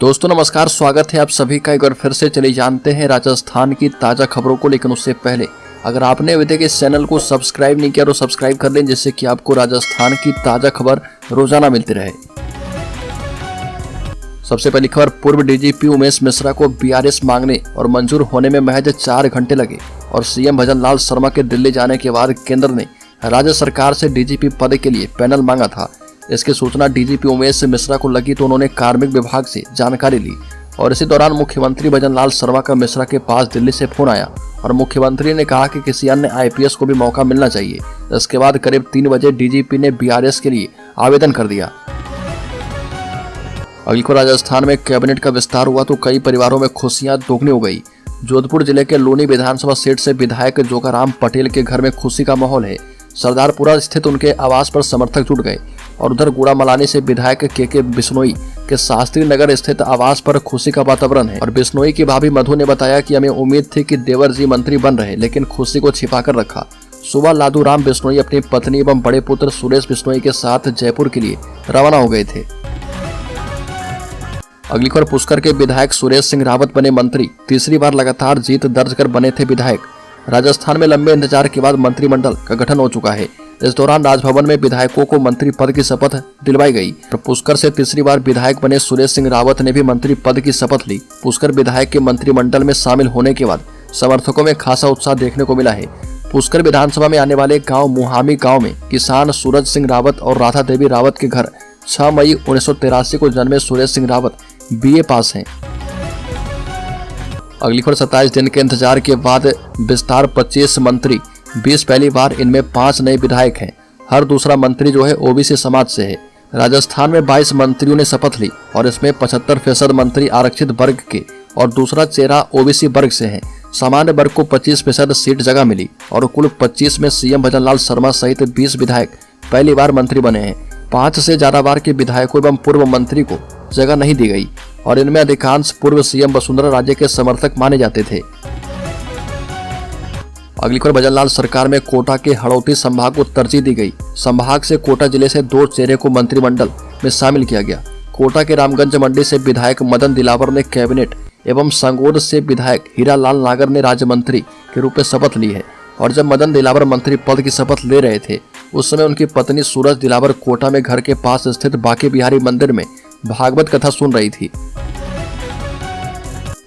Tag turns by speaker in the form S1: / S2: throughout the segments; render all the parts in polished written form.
S1: दोस्तों नमस्कार, स्वागत है आप सभी का एक बार फिर से। चलिए जानते हैं राजस्थान की ताज़ा खबरों को, लेकिन उससे पहले अगर आपने अभी तक इस चैनल को सब्सक्राइब नहीं किया तो सब्सक्राइब कर लें, जिससे कि आपको राजस्थान की ताज़ा खबर रोजाना मिलती रहे। सबसे पहली खबर, पूर्व डीजीपी उमेश मिश्रा को बीआरएस मांगने और मंजूर होने में महज 4 घंटे लगे और सीएम भजनलाल शर्मा के दिल्ली जाने के बाद केंद्र ने राज्य सरकार से डीजीपी पद के लिए पैनल मांगा था। इसकी सूचना डीजीपी उमेश मिश्रा को लगी तो उन्होंने कार्मिक विभाग से जानकारी ली और इसी दौरान मुख्यमंत्री भजनलाल शर्मा का मिश्रा के पास दिल्ली से फोन आया और मुख्यमंत्री ने कहा कि किसी अन्य आईपीएस को भी मौका मिलना चाहिए। इसके बाद करीब 3 बजे डीजीपी ने बीआरएस के लिए आवेदन कर दिया। अगली को राजस्थान में कैबिनेट का विस्तार हुआ तो कई परिवारों में खुशियां दोगुनी हो गई। जोधपुर जिले के लूनी विधानसभा सीट से विधायक जोगाराम पटेल के घर में खुशी का माहौल है। सरदारपुरा स्थित उनके आवास पर समर्थक जुट गए और उधर गुड़ामलानी से विधायक के बिश्नोई के शास्त्री नगर स्थित आवास पर खुशी का वातावरण है और बिश्नोई की भाभी मधु ने बताया कि हमें उम्मीद थी कि देवर जी मंत्री बन रहे, लेकिन खुशी को छिपाकर रखा। सुबह लादू राम बिश्नोई अपनी पत्नी एवं बड़े पुत्र सुरेश बिश्नोई के साथ जयपुर के लिए रवाना हो गए थे। अगली खबर, पुष्कर के विधायक सुरेश सिंह रावत बने मंत्री, तीसरी बार लगातार जीत दर्ज कर बने थे विधायक। राजस्थान में लंबे इंतजार के बाद मंत्रिमंडल का गठन हो चुका है। इस दौरान राजभवन में विधायकों को मंत्री पद की शपथ दिलवाई गई। पुष्कर से तीसरी बार विधायक बने सुरेश सिंह रावत ने भी मंत्री पद की शपथ ली। पुष्कर विधायक के मंत्रिमंडल में शामिल होने के बाद समर्थकों में खासा उत्साह देखने को मिला है। पुष्कर विधानसभा में आने वाले गांव मुहामी गांव में किसान सूरज सिंह रावत और राधा देवी रावत के घर 6 मई 1983 को जन्मे सुरेश सिंह रावत बीए पास हैं। अगली खबर, 27 दिन के इंतजार के बाद विस्तार 25 मंत्री 20 पहली बार, इनमें 5 नए विधायक हैं। हर दूसरा मंत्री जो है ओबीसी समाज से है। राजस्थान में 22 मंत्रियों ने शपथ ली और इसमें 75% मंत्री आरक्षित वर्ग के और दूसरा चेहरा ओबीसी वर्ग से है। सामान्य वर्ग को 25% सीट जगह मिली और कुल 25 में सीएम भजनलाल शर्मा सहित 20 विधायक पहली बार मंत्री बने हैं। 5 से ज्यादा बार के विधायकों एवं पूर्व मंत्री को जगह नहीं दी गई और इनमें अधिकांश पूर्व सीएम वसुंधरा राजे के समर्थक माने जाते थे। अगली खबर, भजनलाल सरकार में कोटा के हड़ौती संभाग को तरजीह दी गई। संभाग से कोटा जिले से 2 चेहरे को मंत्रिमंडल में शामिल किया गया। कोटा के रामगंज मंडी से विधायक मदन दिलावर ने कैबिनेट एवं संगोद से विधायक हीरालाल नागर ने राज्य मंत्री के रूप में शपथ ली है और जब मदन दिलावर मंत्री पद की शपथ ले रहे थे उस समय उनकी पत्नी सूरज दिलावर कोटा में घर के पास स्थित बांके बिहारी मंदिर में भागवत कथा सुन रही थी।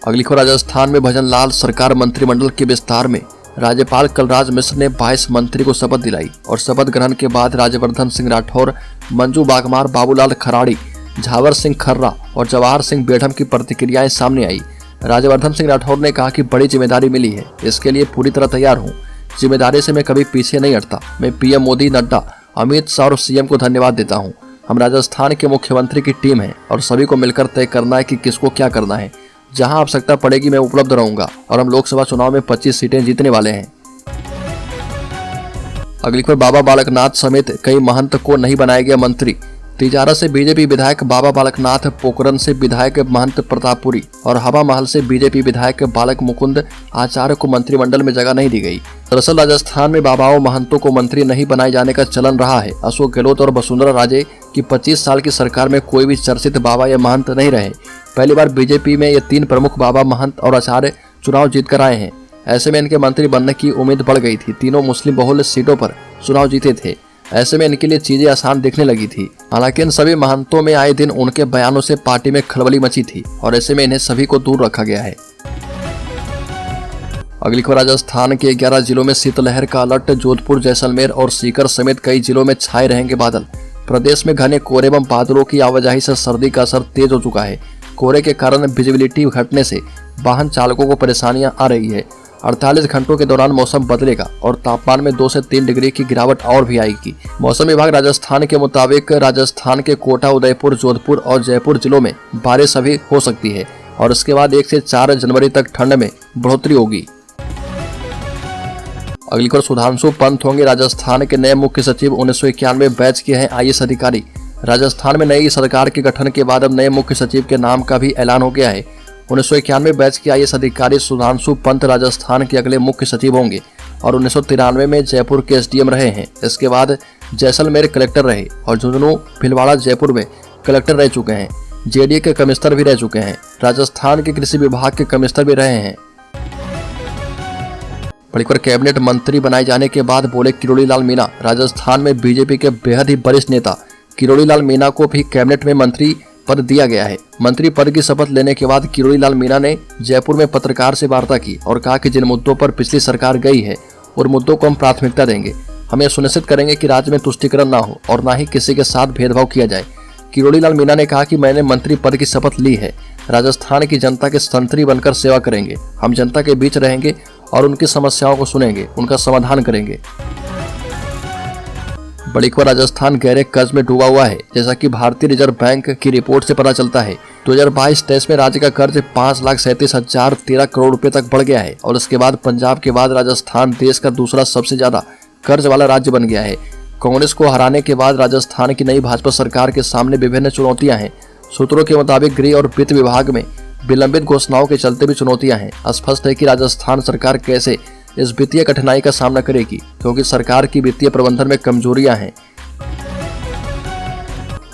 S1: अगली खबर, राजस्थान में भजनलाल सरकार मंत्रिमंडल के विस्तार में राज्यपाल कलराज मिश्र ने 22 मंत्री को शपथ दिलाई और शपथ ग्रहण के बाद राज्यवर्धन सिंह राठौर, मंजू बागमार, बाबूलाल खराड़ी, झावर सिंह खर्रा और जवाहर सिंह बेढ़म की प्रतिक्रियाएं सामने आई। राज्यवर्धन सिंह राठौर ने कहा कि बड़ी जिम्मेदारी मिली है, इसके लिए पूरी तरह तैयार हूँ। जिम्मेदारी से मैं कभी पीछे नहीं हटता। मैं पीएम मोदी, नड्डा, अमित शाह और सीएम को धन्यवाद देता हूँ। हम राजस्थान के मुख्यमंत्री की टीम है और सभी को मिलकर तय करना है कि किसको क्या करना है। जहां आवश्यकता पड़ेगी मैं उपलब्ध रहूंगा और हम लोकसभा चुनाव में 25 सीटें जीतने वाले हैं। अगली खबर, बाबा बालकनाथ समेत कई महंत को नहीं बनाया गया मंत्री। तिजारा से बीजेपी विधायक बाबा बालकनाथ, पोखरन से विधायक महंत प्रतापपुरी और हवा महल से बीजेपी विधायक बालक मुकुंद आचार्य को मंत्रिमंडल में जगह नहीं दी गई। दरअसल राजस्थान में बाबाओं महंतों को मंत्री नहीं बनाए जाने का चलन रहा है। अशोक गहलोत और वसुंधरा राजे की 25 साल की सरकार में कोई भी चर्चित बाबा या महंत नहीं रहे। पहली बार बीजेपी में ये 3 प्रमुख बाबा, महंत और आचार्य चुनाव जीत कर आए हैं। ऐसे में इनके मंत्री बनने की उम्मीद बढ़ गई थी। तीनों मुस्लिम बहुल सीटों पर चुनाव जीते थे। ऐसे में इनके लिए चीजें आसान दिखने लगी थी। हालांकि इन सभी महंतों में आए दिन उनके बयानों से पार्टी में खलबली मची थी और ऐसे में इन्हें सभी को दूर रखा गया है। अगली खबर, राजस्थान के 11 जिलों में शीतलहर का अलर्ट। जोधपुर, जैसलमेर और सीकर समेत कई जिलों में छाए रहेंगे बादल। प्रदेश में घने कोहरे एवं बादलों की आवाजाही से सर्दी का असर तेज हो चुका है। कोहरे के कारण विजिबिलिटी घटने से वाहन चालकों को परेशानियां आ रही है। 48 घंटों के दौरान मौसम बदलेगा और तापमान में 2 से 3 डिग्री की गिरावट और भी आएगी। मौसम विभाग राजस्थान के मुताबिक राजस्थान के कोटा, उदयपुर, जोधपुर और जयपुर जिलों में बारिश अभी हो सकती है और इसके बाद 1 से 4 जनवरी तक ठंड में बढ़ोतरी होगी। अगली खबर, सुधांशु पंत होंगे राजस्थान के नए मुख्य सचिव। 1991 बैच के हैं आईएएस अधिकारी। राजस्थान में नई सरकार के गठन के बाद अब नए मुख्य सचिव के नाम का भी ऐलान हो गया है। 1991 बैच के आईएएस अधिकारी सुधांशु पंत राजस्थान के अगले मुख्य सचिव होंगे और 1993 में जयपुर के एसडीएम रहे हैं। इसके बाद जैसलमेर कलेक्टर रहे और झुंझुनू, भीलवाड़ा, जयपुर में कलेक्टर रह चुके हैं। जेडीए के कमिश्नर भी रह चुके हैं। राजस्थान के कृषि विभाग के कमिश्नर भी रहे हैं। बड़ीकर कैबिनेट मंत्री बनाए जाने के बाद बोले किरोड़ी लाल मीणा। राजस्थान में बीजेपी के बेहद ही वरिष्ठ नेता किरोड़ी लाल मीणा को भी कैबिनेट में मंत्री पद दिया गया है। मंत्री पद की शपथ लेने के बाद किरोड़ी लाल मीणा ने जयपुर में पत्रकार से वार्ता की और कहा कि जिन मुद्दों पर पिछली सरकार गई है उन मुद्दों को हम प्राथमिकता देंगे। हम यह सुनिश्चित करेंगे कि राज्य में तुष्टीकरण ना हो और ना ही किसी के साथ भेदभाव किया जाए। किरोड़ी लाल मीणा ने कहा कि मैंने मंत्री पद की शपथ ली है। राजस्थान की जनता के संतरी बनकर सेवा करेंगे। हम जनता के बीच रहेंगे और उनकी समस्याओं को सुनेंगे, उनका समाधान करेंगे। बड़ीकर राजस्थान गहरे कर्ज में डूबा हुआ है। जैसा कि भारतीय रिजर्व बैंक की रिपोर्ट से पता चलता है 2022-23 में राज्य का कर्ज 5,37,013 करोड़ रुपए तक बढ़ गया है और उसके बाद पंजाब के बाद राजस्थान देश का दूसरा सबसे ज्यादा कर्ज वाला राज्य बन गया है। कांग्रेस को हराने के बाद राजस्थान की नई भाजपा सरकार के सामने विभिन्न चुनौतियां हैं। सूत्रों के मुताबिक गृह और वित्त विभाग में विलंबित घोषणाओं के चलते भी चुनौतियां हैं। स्पष्ट है कि राजस्थान सरकार कैसे इस वित्तीय कठिनाई का सामना करेगी, क्योंकि सरकार की वित्तीय प्रबंधन में कमजोरियां हैं।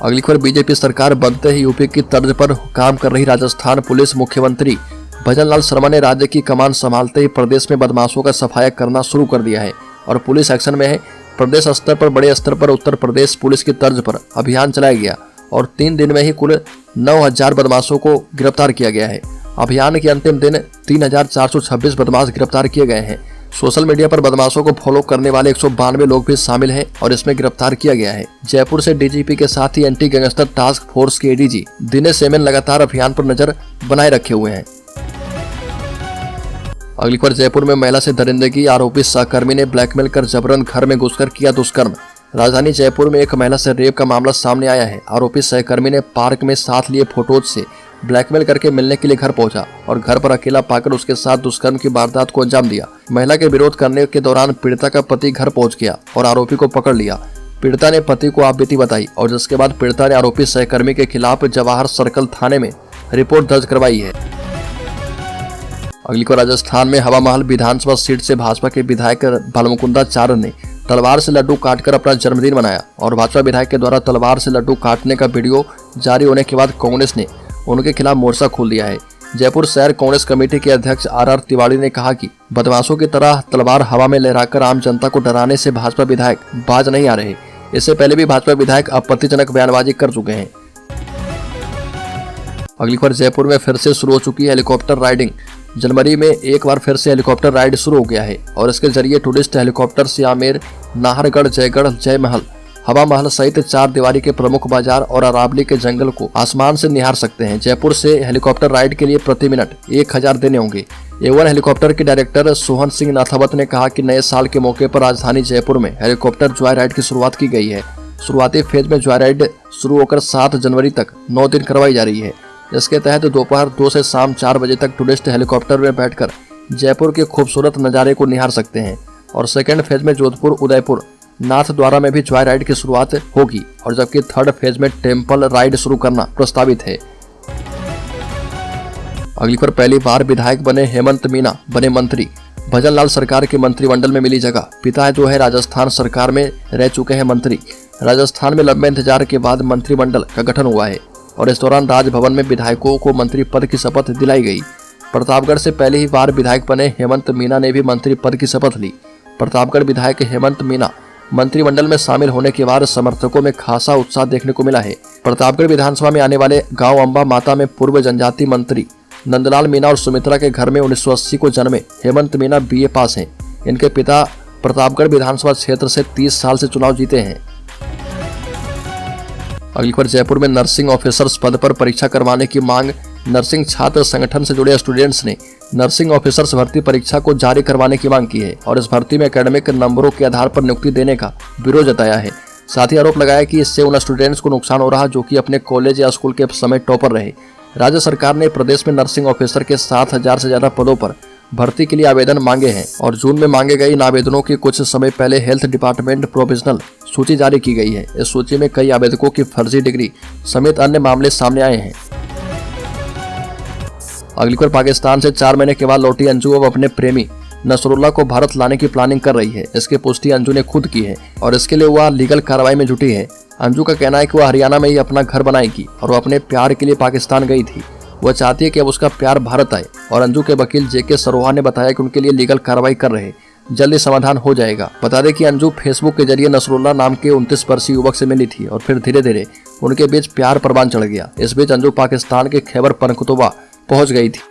S1: अगली खबर, बीजेपी सरकार बनते ही यूपी की तर्ज पर काम कर रही राजस्थान पुलिस मुख्यमंत्री भजन लाल शर्मा ने राज्य की कमान संभालते ही प्रदेश में बदमाशों का सफाया करना शुरू कर दिया है और पुलिस एक्शन में है। प्रदेश स्तर पर बड़े स्तर पर उत्तर प्रदेश पुलिस की तर्ज पर अभियान चलाया गया और 3 दिन में ही कुल 9,000 बदमाशों को गिरफ्तार किया गया है। अभियान के अंतिम दिन 3,426 बदमाश गिरफ्तार किए गए हैं। सोशल मीडिया पर बदमाशों को फॉलो करने वाले 192 लोग भी शामिल हैं और इसमें गिरफ्तार किया गया है। जयपुर से डीजीपी के साथ ही एंटी गैंगस्टर टास्क फोर्स के एडीजी दिनेश सेमेन लगातार अभियान पर नजर बनाए रखे हुए हैं। अगली खबर, जयपुर में महिला से दरिंदगी, आरोपी सहकर्मी ने ब्लैकमेल कर जबरन घर में घुसकर किया दुष्कर्म। राजधानी जयपुर में एक महिला से रेप का मामला सामने आया है। आरोपी सहकर्मी ने पार्क में साथ लिए फोटोज से ब्लैकमेल करके मिलने के लिए घर पहुंचा और घर पर अकेला पाकर उसके साथ दुष्कर्म की वारदात को अंजाम दिया। महिला के विरोध करने के दौरान पीड़िता का पति घर पहुंच गया और आरोपी को पकड़ लिया। पीड़िता ने पति को आपबीती बताई और जिसके बाद पीड़िता ने आरोपी सहकर्मी के खिलाफ जवाहर सर्कल थाने में रिपोर्ट दर्ज करवाई है। अगली को, राजस्थान में हवा महल विधानसभा सीट से भाजपा के विधायक भालमुकुंदाचार्य ने तलवार से लड्डू काटकर अपना जन्मदिन मनाया और भाजपा विधायक के द्वारा तलवार से लड्डू काटने का वीडियो जारी होने के बाद कांग्रेस ने उनके खिलाफ मोर्चा खोल दिया है। जयपुर शहर कांग्रेस कमेटी के अध्यक्ष आर तिवारी ने कहा कि बदमाशों की तरह तलवार हवा में लहराकर आम जनता को डराने से भाजपा विधायक बाज नहीं आ रहे। इससे पहले भी भाजपा विधायक आपत्तिजनक बयानबाजी कर चुके हैं। अगली खबर, जयपुर में फिर से शुरू हो चुकी है हेलीकॉप्टर राइडिंग। जनवरी में एक बार फिर से हेलीकॉप्टर राइड शुरू हो गया है और इसके जरिए टूरिस्ट हेलीकॉप्टर से आमेर, नाहरगढ़, जयगढ़, जय महल, हवा महल सहित 4 दीवारी के प्रमुख बाजार और अरावली के जंगल को आसमान से निहार सकते हैं। जयपुर से हेलीकॉप्टर राइड के लिए प्रति मिनट 1,000 देने होंगे। A1 हेलीकॉप्टर के डायरेक्टर सोहन सिंह नाथावत ने कहा कि नए साल के मौके पर राजधानी जयपुर में हेलीकॉप्टर जॉय राइड की शुरुआत की गई है। शुरुआती फेज में जॉय राइड शुरू होकर 7 जनवरी तक 9 दिन करवाई जा रही है। इसके तहत दोपहर 2 से शाम 4 बजे तक टूरिस्ट हेलीकॉप्टर में बैठकर जयपुर के खूबसूरत नज़ारे को निहार सकते हैं और सेकेंड फेज में जोधपुर, उदयपुर, नाथद्वारा में भी जॉय राइड की शुरुआत होगी और जबकि थर्ड फेज में टेम्पल राइड शुरू करना प्रस्तावित है। अगली पर पहली बार विधायक बने हेमंत मीणा बने मंत्री। भजन लाल सरकार के मंत्रिमंडल में मिली जगह। पिता जो है राजस्थान सरकार में रह चुके हैं मंत्री। राजस्थान में लंबे इंतजार के बाद मंत्रिमंडल का गठन हुआ है और इस दौरान राजभवन में विधायकों को मंत्री पद की शपथ दिलाई गई। प्रतापगढ़ से पहली ही बार विधायक बने हेमंत मीणा ने भी मंत्री पद की शपथ ली। प्रतापगढ़ विधायक हेमंत मीणा मंत्रिमंडल में शामिल होने के बाद समर्थकों में खासा उत्साह देखने को मिला है। प्रतापगढ़ विधानसभा में आने वाले गांव अंबा माता में पूर्व जनजाति मंत्री नंदलाल मीणा और सुमित्रा के घर में 1980 को जन्मे हेमंत मीणा BA पास हैं। इनके पिता प्रतापगढ़ विधानसभा क्षेत्र से 30 साल से चुनाव जीते हैं। अगली खबर, जयपुर में नर्सिंग ऑफिसर्स पद पर परीक्षा करवाने की मांग। नर्सिंग छात्र संगठन से जुड़े स्टूडेंट्स ने नर्सिंग ऑफिसर्स भर्ती परीक्षा को जारी करवाने की मांग की है और इस भर्ती में एकेडमिक नंबरों के आधार पर नियुक्ति देने का विरोध जताया है। साथ ही आरोप लगाया कि इससे उन स्टूडेंट्स को नुकसान हो रहा जो कि अपने कॉलेज या स्कूल के समय टॉपर रहे। राज्य सरकार ने प्रदेश में नर्सिंग ऑफिसर के 7,000 से ज्यादा पदों पर भर्ती के लिए आवेदन मांगे हैं और जून में मांगे गए इन आवेदनों की कुछ समय पहले हेल्थ डिपार्टमेंट प्रोविजनल सूची जारी की गई है। इस सूची में कई आवेदकों की फर्जी डिग्री समेत अन्य मामले सामने आए हैं। अगली खबर, पाकिस्तान से 4 महीने के बाद लौटी अंजू अब अपने प्रेमी नसरुल्लाह को भारत लाने की प्लानिंग कर रही है। इसकी पुष्टि अंजू ने खुद की है और इसके लिए वह लीगल कार्रवाई में जुटी है। अंजू का कहना है कि वह हरियाणा में ही अपना घर बनाएगी और वो अपने प्यार के लिए पाकिस्तान गई थी। वह चाहती है कि अब उसका प्यार भारत आए और अंजू के वकील जेके सरोहा ने बताया कि उनके लिए लीगल कार्रवाई कर रहे, जल्दी समाधान हो जाएगा। बता दें कि अंजू फेसबुक के जरिए नसरुल्लाह नाम के 29 वर्षीय युवक से मिली थी और फिर धीरे धीरे उनके बीच प्यार परवान चढ़ गया। इस बीच अंजू पाकिस्तान के खैबर पख्तूनख्वा पहुंच गई थी।